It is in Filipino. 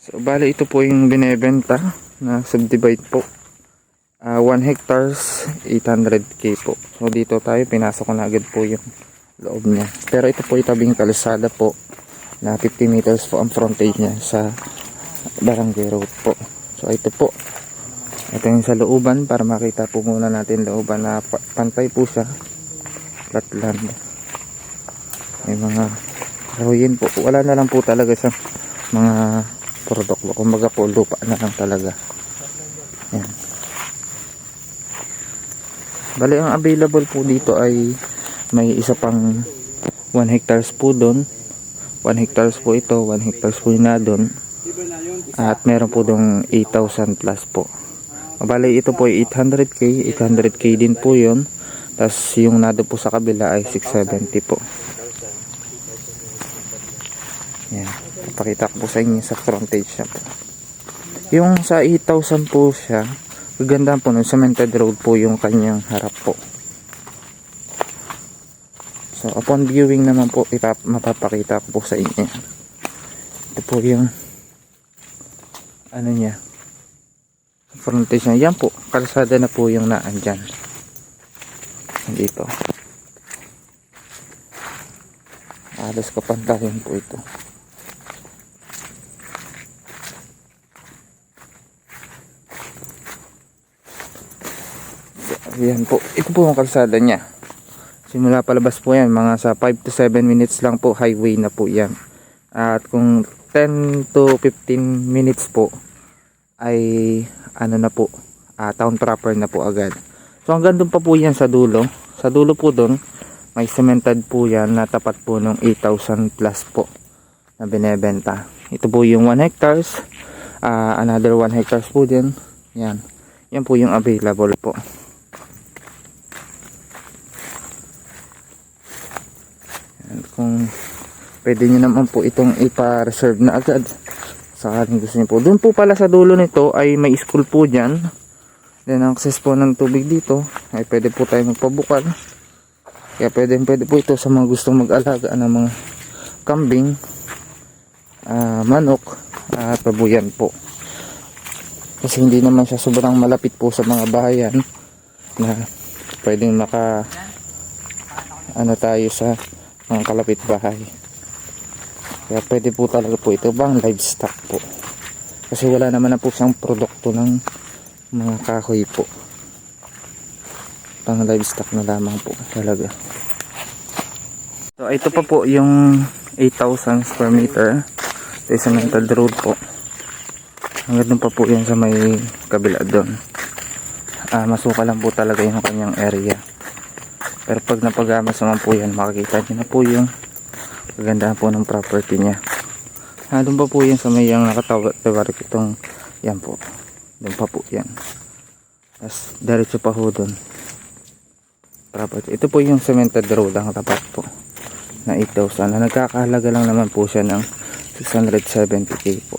So bali ito po yung binebenta na subdivide po. 1 hectares 800k po. So dito tayo, pinasok ko na agad po yung loob niya. Pero ito po itabing kalsada po na 50 meters po ang frontage niya sa Barangay Road po. So ito po, ito yung sa looban, para makita po muna natin looban na pantay po siya, flat land. May mga kahoyin po, wala na lang po talaga sa mga produkto, kumbaga po lupa na lang talaga. Ayan. Bali ang available po dito ay may isa pang 1 hectares po doon, 1 hectares po ito, 1 hectares po na doon, at meron po doon 8,000 plus po. Bali ito po ay 800k, 800k din po yun. Tapos yung nado po sa kabila ay 670 po. Yan, papakita ko po sa inyo sa frontage niya po. Yung sa 8,000 po siya, maganda po, ng cemented road po yung kanyang harap po. So upon viewing naman po, mapapakita ko po sa inyo. Ito po yung ano niya, frontage niya. Yan po, kalsada na po yung naandyan dito. Alas kapantayan po ito. Yan po, ito po ang kalsada niya. Simula palabas po yan, mga sa 5 to 7 minutes lang po, highway na po yan. At kung 10 to 15 minutes po ay ano na po, town proper na po agad. So hanggang doon pa po yan sa dulo. Sa dulo po doon may cemented po yan na tapat po ng 8,000 plus po na binebenta. Ito po yung 1 hectares, another 1 hectares po din. Yan, yan po yung available po. Kung pwede nyo naman po itong ipa-reserve na agad sakaling gusto nyo po. Doon po pala sa dulo nito ay may school po dyan. Then access po ng tubig dito ay pwede po tayo magpabukal. Kaya pwede po ito sa mga gustong mag-alaga ng mga kambing, manok at babuyan po. Kasi hindi naman siya sobrang malapit po sa mga bahayan na pwedeng tayo sa mga kalapit bahay. Kaya pwede po talaga po ito bang livestock po, kasi wala naman na po siyang produkto ng mga kahoy po, pang livestock na lamang po talaga. So ito pa po yung 8,000 square meter, ito yung cemented road po. Hanggang doon pa po yan sa may kabila doon. Masuka lang po talaga yung kanyang area. Pero pag napagamas naman po yan, makikita nyo na po yung kagandahan po ng property niya. Doon pa po yan sa may yung nakatawarik itong yan po. Doon pa po yan. Tapos diretso pa po doon. Property. Ito po yung cemented road ang tapat po na 8,000. Na nagkakahalaga lang naman po siya ng 670k po.